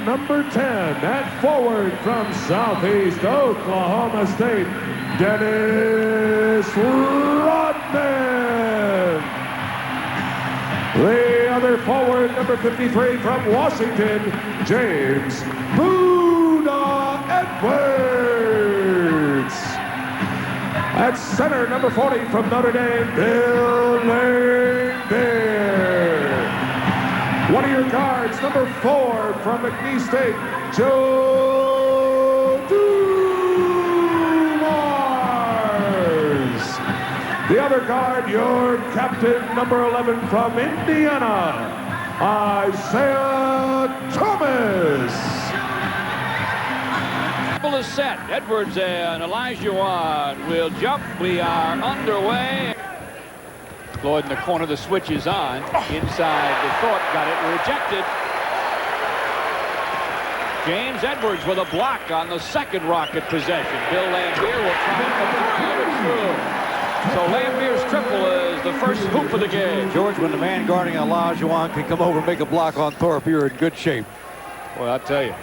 number 10, at forward from Southeast Oklahoma State, Dennis Rodman. The other forward, number 53 from Washington, James Buddha Edwards. At center, number 40 from Notre Dame, Bill Laimbeer. One of your guards, number 4 from McNeese State, Joe Dumars. The other guard, your captain, number 11 from Indiana, Isiah Thomas. Is set. Edwards and Olajuwon will jump. We are underway. Floyd in the corner. The switch is on. Inside the Thorpe. Got it rejected. James Edwards with a block on the second Rocket possession. Bill Laimbeer will try it through. So Laimbeer's triple is the first hoop of the game. George, when the man guarding Olajuwon can come over and make a block on Thorpe, you're in good shape. Well, I'll tell you.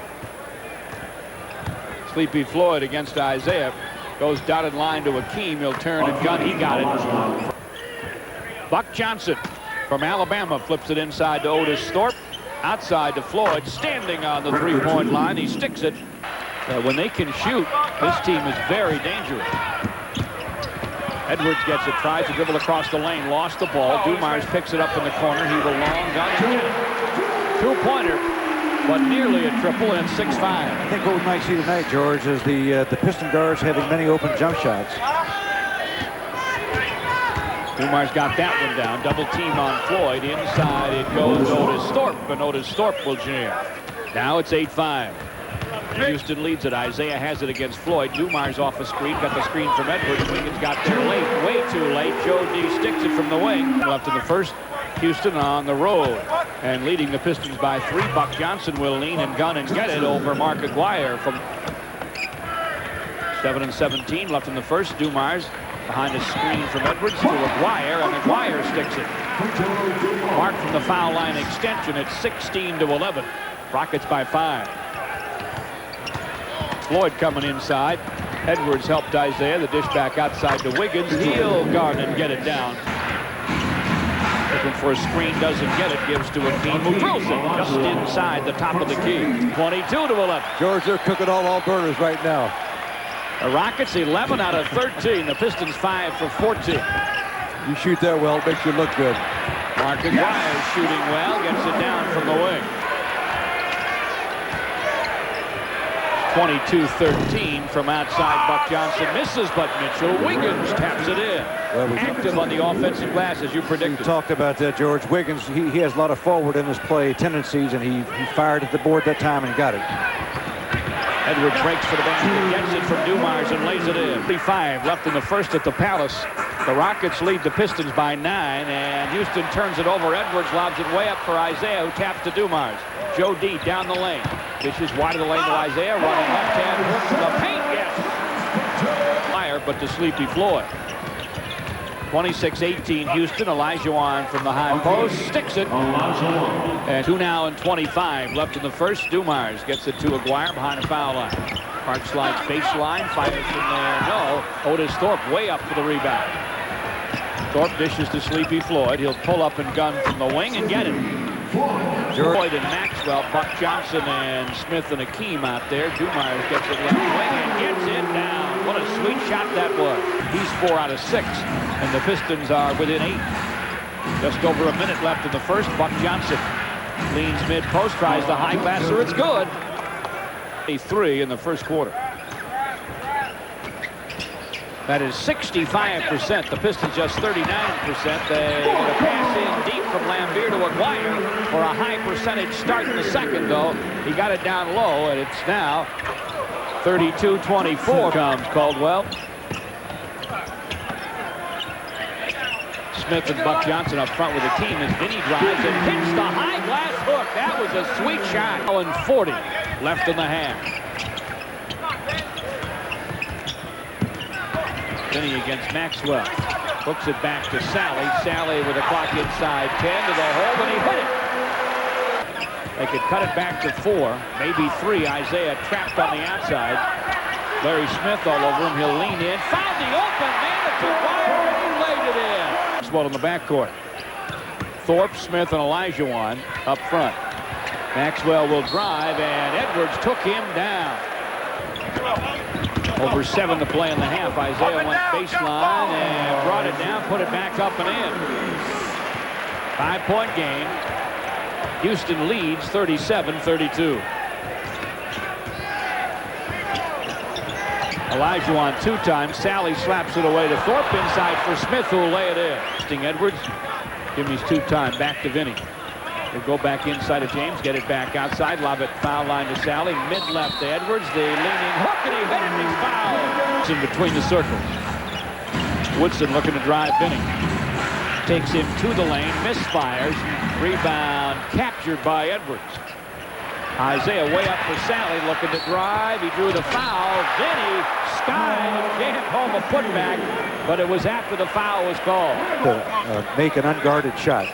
Sleepy Floyd against Isiah. Goes dotted line to Hakeem. He'll turn and gun. He got it. Buck Johnson from Alabama flips it inside to Otis Thorpe. Outside to Floyd. Standing on the three-point line. He sticks it. When they can shoot, this team is very dangerous. Edwards gets it. Tries to dribble across the lane. Lost the ball. Dumars picks it up in the corner. He will long gun and get it. Two-pointer. But nearly a triple and 6-5. I think what we might see tonight, George, is the Piston guards having many open jump shots. Dumars got that one down. Double team on Floyd. Inside it goes Otis Thorpe, and Otis Thorpe will jam. Now it's 8-5. Houston leads it. Isiah has it against Floyd. Dumars off a screen. Got the screen from Edwards. Wiggins got there late. Way too late. Joe D sticks it from the wing. Left in the first. Houston on the road and leading the Pistons by 3. Buck Johnson will lean and gun and get it over Mark Aguirre from 7-17 left in the first. Dumars behind a screen from Edwards to Aguirre, and Aguirre sticks it. Mark from the foul line extension at 16-11. Rockets by 5. Floyd coming inside. Edwards helped Isiah. The dish back outside to Wiggins. He'll guard and get it down. Looking for a screen, doesn't get it, gives to Hakeem, who drills it just inside the top of the key. 22-11. George, they're cooking all burners right now. The Rockets 11 out of 13. The Pistons 5 for 14. You shoot that well, it makes you look good. Mark Aguirre shooting well, gets it down from the wing. 22-13 from outside. Buck Johnson misses, but Mitchell Wiggins taps it in. Well, active on the offensive glass, as you predicted. We talked about that, George. Wiggins, he has a lot of forward in his play tendencies, and he fired at the board that time and got it. Edwards breaks for the basket, gets it from Dumars and lays it in. 35 left in the first at the Palace. The Rockets lead the Pistons by 9, and Houston turns it over. Edwards lobs it way up for Isiah, who taps to Dumars. Joe D down the lane. Dishes wide of the lane to Isiah, running left hand, hook to the paint, yes! Fire, but to Sleepy Floyd. 26-18 Houston. Olajuwon from the high post sticks it. And 2 now and 25 left in the first. Dumars gets it to Aguirre behind the foul line. Park slides baseline. Fires from there. No. Otis Thorpe way up for the rebound. Thorpe dishes to Sleepy Floyd. He'll pull up and gun from the wing and get it. Floyd and Maxwell, Buck Johnson and Smith and Hakeem out there. Dumars gets it left wing and gets it down. What a sweet shot that was. He's 4 out of 6, and the Pistons are within 8. Just over a minute left in the first. Buck Johnson leans mid-post, tries the high glasser. It's good. A 3 in the first quarter. That is 65%. The Pistons just 39%. They get a pass in deep from Laimbeer to Aguirre for a high percentage start in the second, though. He got it down low, and it's now 32-24 comes Caldwell. Smith and Buck Johnson up front with the team as Vinny drives and hits the high glass hook. That was a sweet shot. 40 left in the half. Vinny against Maxwell. Hooks it back to Salley. Salley with a clock inside 10 to the hole, and he hit it. They could cut it back to 4, maybe 3. Isiah trapped on the outside. Larry Smith all over him. He'll lean in. Found the open man. It's Aguirre, and he laid it in. Maxwell in the backcourt. Thorpe, Smith, and Olajuwon up front. Maxwell will drive, and Edwards took him down. Over 7 to play in the half. Isiah went baseline and brought it down, put it back up and in. 5-point game. Houston leads 37-32. Olajuwon 2 times. Salley slaps it away to Thorpe inside for Smith, who will lay it in. Edwards. Jimmy's 2-time. Back to Vinny. He'll go back inside of James, get it back outside, lob it foul line to Salley, mid-left to Edwards, the leaning hook, and he hit it, and he's fouled. It's in between the circles. Woodson looking to drive Vinny. Takes him to the lane, misfires, rebound captured by Edwards. Isiah way up for Salley, looking to drive, he drew the foul, Vinny skied and can't home a putback, but it was after the foul was called. To make an unguarded shot.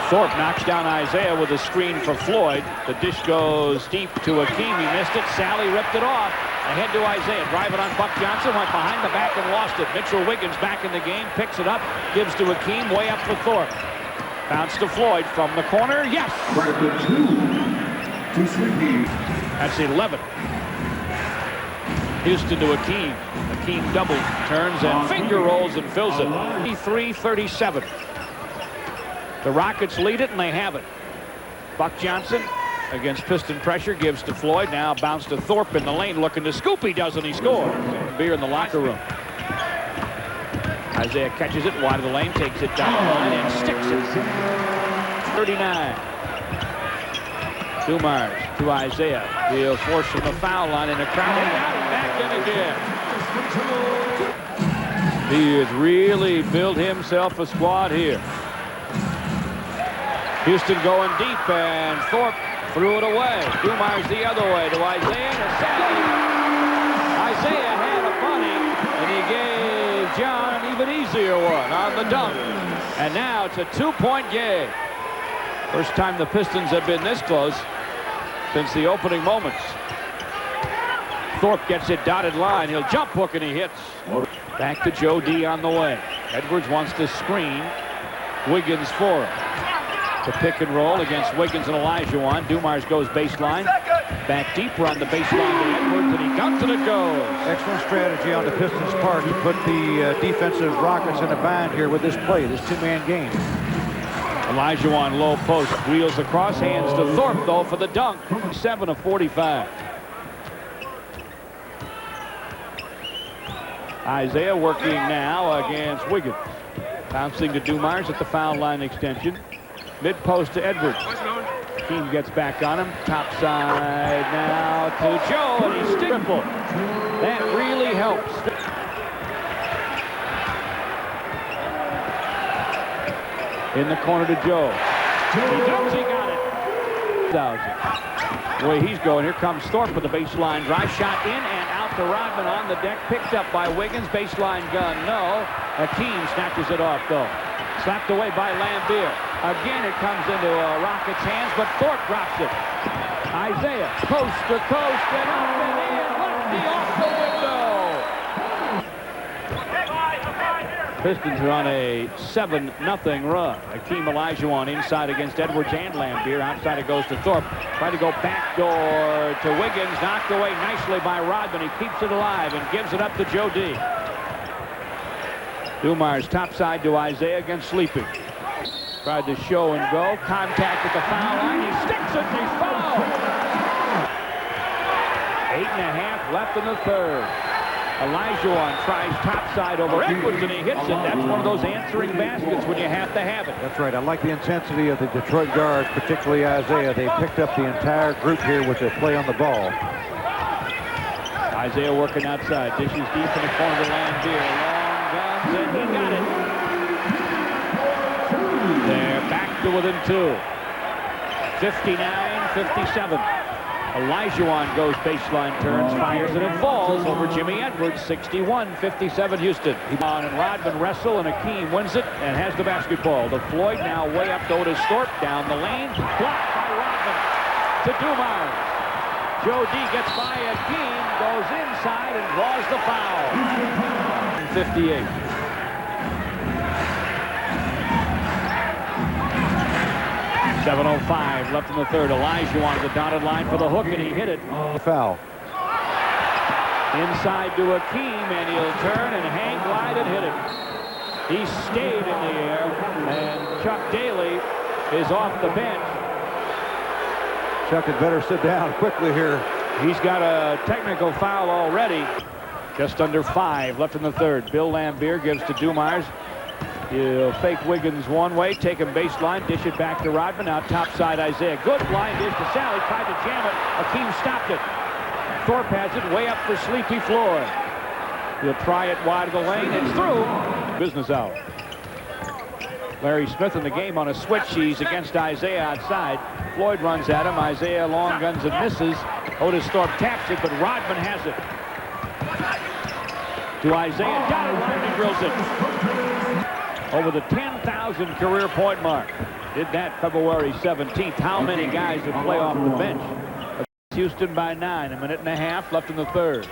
Thorpe knocks down Isiah with a screen for Floyd. The dish goes deep to Hakeem. He missed it. Salley ripped it off. Ahead to Isiah. Drive it on Buck Johnson. Went behind the back and lost it. Mitchell Wiggins back in the game. Picks it up. Gives to Hakeem. Way up for Thorpe. Bounce to Floyd from the corner. Yes! That's 11. Houston to Hakeem. Hakeem doubles, turns, and finger rolls and fills it. 33-37. The Rockets lead it, and they have it. Buck Johnson against Piston pressure gives to Floyd. Now bounce to Thorpe in the lane, looking to scoop. He doesn't. He scores. Laimbeer in the locker room. Isiah catches it wide of the lane, takes it down the line, and sticks it. 39. Dumars to Isiah. He'll force from the foul line in a crowd. And out and back in again. He has really built himself a squad here. Houston going deep, and Thorpe threw it away. Dumars the other way to Isiah and Salley. Isiah had a bunny, and he gave John an even easier one on the dunk. And now it's a 2-point game. First time the Pistons have been this close since the opening moments. Thorpe gets it dotted line. He'll jump hook, and he hits. Back to Joe D on the way. Edwards wants to screen. Wiggins for him. The pick and roll against Wiggins and Olajuwon. Dumars goes baseline. Back deeper on the baseline to Edwards, and he guns and it goes. Excellent strategy on the Pistons' part to put the defensive Rockets in a bind here with this play, this 2-man game. Olajuwon low post, wheels across, hands to Thorpe though for the dunk. 7 of 45. Isiah working now against Wiggins. Bouncing to Dumars at the foul line extension. Mid-post to Edwards. Hakeem gets back on him. Top side now to Joe, and he's triple. That really helps. In the corner to Joe. He got it. 1,000. The way he's going, here comes Thorpe with the baseline drive. Shot in and out to Rodman on the deck. Picked up by Wiggins. Baseline gun, no. Hakeem snatches it off, though. Slapped away by Laimbeer. Again, it comes into Rockets' hands, but Thorpe drops it. Isiah, coast to coast, and up and in. Lefty off the window. Pistons are on a 7-0 run. Hakeem Olajuwon inside against Edwards and Laimbeer. Outside it goes to Thorpe. Try to go backdoor to Wiggins. Knocked away nicely by Rodman. He keeps it alive and gives it up to Joe D. Dumars topside to Isiah against Sleeping. Tried to show and go. Contact at the foul line. He sticks it and he's fouled. 8.5 left in the third. Olajuwon tries topside over Edwards and he hits it. That's one of those answering baskets when you have to have it. That's right. I like the intensity of the Detroit guards, particularly Isiah. They picked up the entire group here with their play on the ball. Isiah working outside. Dishes deep in the corner to Laimbeer. Long guns and he got it. They're back to within 2. 59-57. Olajuwon goes baseline, turns, fires, and it falls over Jimmy Edwards. 61-57 Houston. And Rodman wrestle, and Hakeem wins it and has the basketball. To Floyd, now way up to Otis Thorpe, down the lane, blocked by Rodman to Dumars. Joe D gets by Hakeem, goes inside and draws the foul. 58. .705 left in the third. Olajuwon on the dotted line for the hook, and he hit it. Foul. Inside to Hakeem, and he'll turn and hang glide and hit it. He stayed in the air, and Chuck Daly is off the bench. Chuck had better sit down quickly here. He's got a technical foul already. Just under 5 left in the third. Bill Laimbeer gives to Dumars. He'll fake Wiggins one way, take him baseline, dish it back to Rodman. Now top side Isiah. Good blind dish to Salley. Tried to jam it. Hakeem stopped it. Thorpe has it way up for Sleepy Floyd. He'll try it wide of the lane. It's through. Business out. Larry Smith in the game on a switch. He's against Isiah outside. Floyd runs at him. Isiah long guns and misses. Otis Thorpe taps it, but Rodman has it. To Isiah. Dotted line and drills it. Over the 10,000 career point mark. Did that February 17th. How many guys would play off the bench? Houston by 9. A minute and a half left in the third.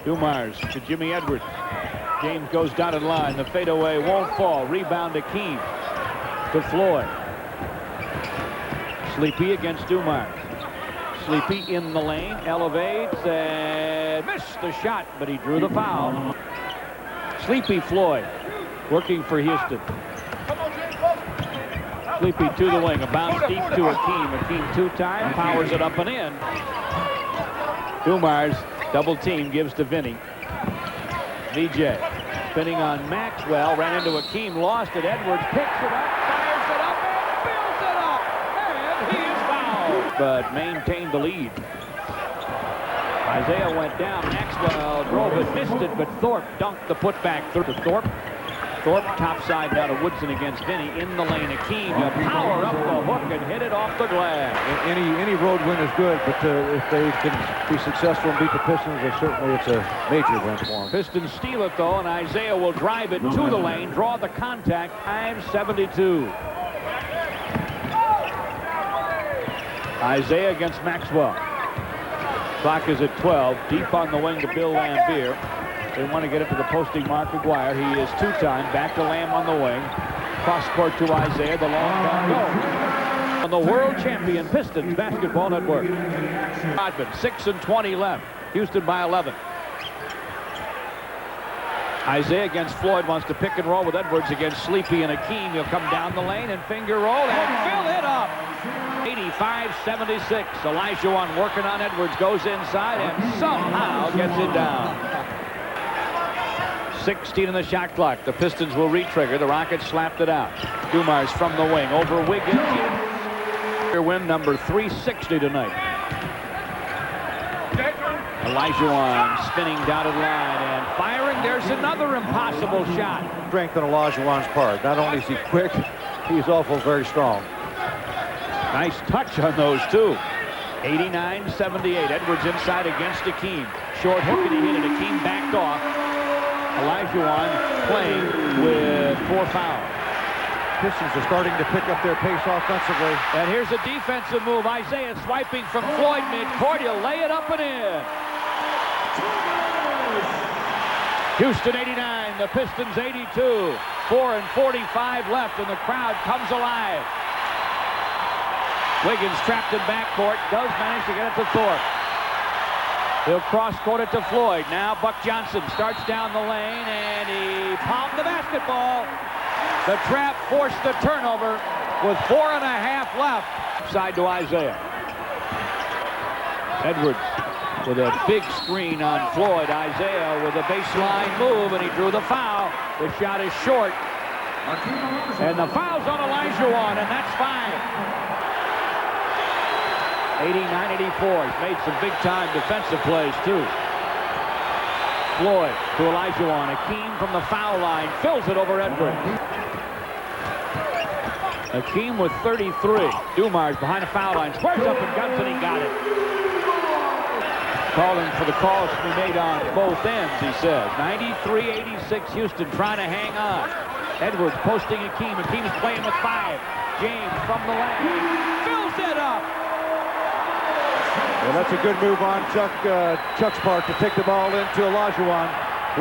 Dumars to Jimmy Edwards. James goes dotted line. The fadeaway won't fall. Rebound to Hakeem. To Floyd. Sleepy against Dumars. Sleepy in the lane. Elevates and missed the shot, but he drew the foul. Sleepy Floyd. Working for Houston. Sleepy to the wing. A bounce deep to Hakeem. Hakeem two-time. Powers it up and in. Dumars double team gives to Vinny. VJ spinning on Maxwell. Ran into Hakeem. Lost it. Edwards picks it up. Fires it up and builds it up. And he is fouled. But maintained the lead. Isiah went down. Maxwell drove it. Missed it. But Thorpe dunked the putback through to Thorpe. Thorpe topside now to Woodson against Vinny in the lane. Hakeem, you power up the hook and hit it off the glass. Any road win is good, but if they can be successful and beat the Pistons, certainly it's a major win for them. Pistons steal it though, and Isiah will drive it to the lane, draw the contact. 5:72. Isiah against Maxwell. Clock is at 12. Deep on the wing to Bill Laimbeer. They want to get it to the posting mark. Aguirre. He is two-time. Back to Lamb on the wing. Cross court to Isiah. The long ball goes. On the world champion Pistons Basketball Network. Rodman, 6:20 left. Houston by 11. Isiah against Floyd wants to pick and roll with Edwards against Sleepy and Hakeem. He'll come down the lane and finger roll and fill it up. 85-76. Olajuwon working on Edwards. Goes inside and somehow gets it down. 16 in the shot clock. The Pistons will re-trigger. The Rockets slapped it out. Dumars from the wing over Wiggins. Their win number 360 tonight. Olajuwon spinning dotted line and firing. There's another impossible shot. Strength on Olajuwon's part. Not only is he quick, he's also very strong. Nice touch on those two. 89-78. Edwards inside against Hakeem. Short hook and he hit it. Hakeem backed off. Olajuwon playing with 4 fouls. Pistons are starting to pick up their pace offensively. And here's a defensive move. Isiah swiping from Floyd midcourt. He'll lay it up and in. Houston 89, the Pistons 82. 4:45 left, and the crowd comes alive. Wiggins trapped in backcourt. Does manage to get it to Thorpe. He'll cross-court it to Floyd. Now Buck Johnson starts down the lane, and he palmed the basketball. The trap forced the turnover with 4.5 left. Side to Isiah. Edwards with a big screen on Floyd. Isiah with a baseline move, and he drew the foul. The shot is short. And the foul's on Olajuwon, and that's 5. 89-84. He's made some big-time defensive plays, too. Floyd to Olajuwon. Hakeem from the foul line fills it over Edwards. Hakeem with 33. Dumars behind the foul line. Squares up and guns, and he got it. Calling for the calls to be made on both ends, he says. 93-86, Houston trying to hang on. Edwards posting Hakeem. Hakeem's playing with 5. James from the lane. Fills it up. Well, that's a good move on Chuck's part to take the ball into Olajuwon.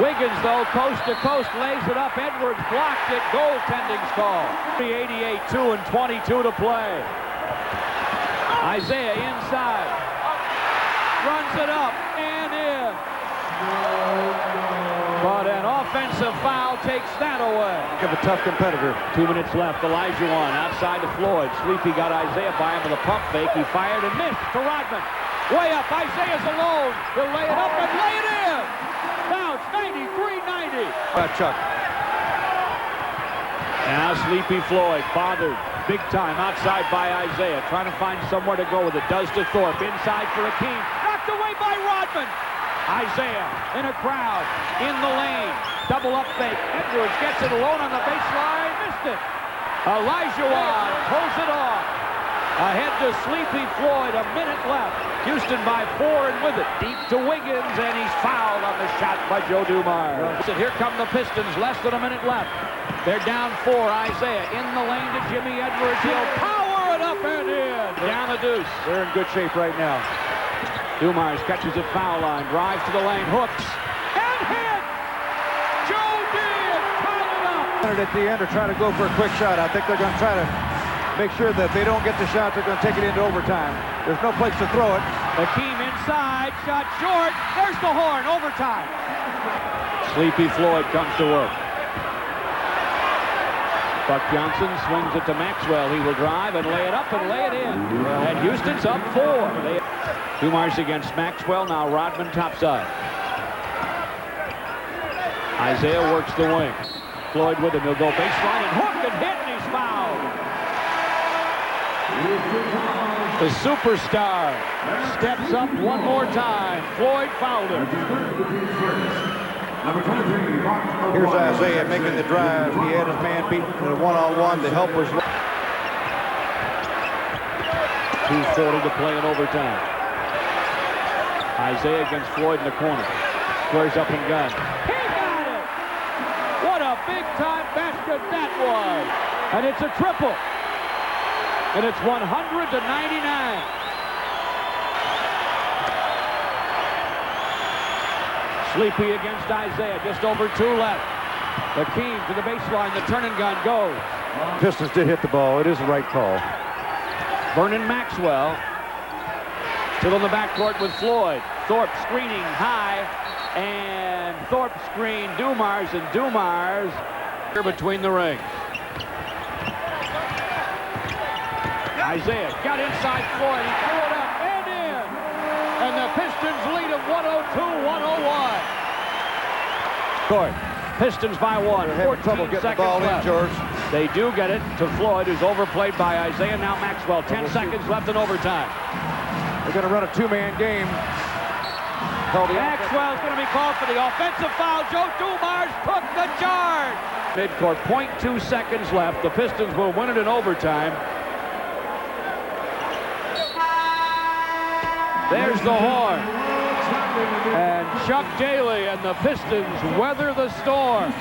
Wiggins, though, coast to coast, lays it up. Edwards blocked it. Goaltending's call. 88, 2 and 22 to play. Isiah inside. Runs it up and in. But an offensive foul takes that away. Give a tough competitor. 2 minutes left. Olajuwon outside to Floyd. Sleepy got Isiah by him with a pump fake. He fired and missed to Rodman. Way up. Isaiah's alone. He'll lay it up and lay it in. Now it's 93-90. Chuck. Now Sleepy Floyd bothered big time outside by Isiah. Trying to find somewhere to go with it. Does to Thorpe. Inside for Hakeem. Knocked away by Rodman. Isiah in a crowd. In the lane. Double up fake. Edwards gets it alone on the baseline. Missed it. Olajuwon pulls it off. Ahead to Sleepy Floyd. A minute left. Houston by 4 and with it. Deep to Wiggins, and he's fouled on the shot by Joe Dumars. And here come the Pistons. Less than a minute left. They're down 4. Isiah in the lane to Jimmy Edwards. He'll power it up and in. Down the deuce. They're in good shape right now. Dumars catches it foul line. Drives to the lane. Hooks. And hit! Joe did! Tied it up! At the end are trying to go for a quick shot. I think they're going to try to make sure that they don't get the shot. They're going to take it into overtime. There's no place to throw it. Hakeem inside. Shot short. There's the horn. Overtime. Sleepy Floyd comes to work. Buck Johnson swings it to Maxwell. He will drive and lay it up and lay it in. And Houston's up 4. Dumars against Maxwell. Now Rodman topside. Isiah works the wing. Floyd with him. He'll go baseline and hook and hit, and he's fouled. The superstar steps up one more time. Floyd fouled him. Here's Isiah making the drive. He had his man beat in a one-on-one. The help was 2:40 to play in overtime. Isiah against Floyd in the corner. Squares up and gun. He got it! What a big-time basket that was! And it's a triple. And it's 100-99. Sleepy against Isiah. Just over 2 left. Hakeem to the baseline. The turn and gun goes. Pistons did hit the ball. It is the right call. Vernon Maxwell still in the backcourt with Floyd. Thorpe screening high, and Thorpe screen Dumars, and Dumars here between the rings. Isiah got inside Floyd. He threw it up and in. And the Pistons lead at 102-101. Court. Pistons by 1. They're having trouble getting the ball in, George. They do get it to Floyd, who's overplayed by Isiah. Now Maxwell. 10 seconds left in overtime. They're going to run a 2-man game. Maxwell's going to be called for the offensive foul. Joe Dumars took the charge. Midcourt, 0.2 seconds left. The Pistons will win it in overtime. There's the horn. And Chuck Daly and the Pistons weather the storm.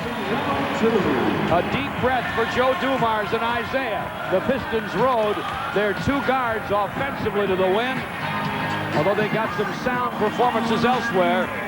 A deep breath for Joe Dumars and Isiah. The Pistons rode their 2 guards offensively to the win. Although they got some sound performances elsewhere.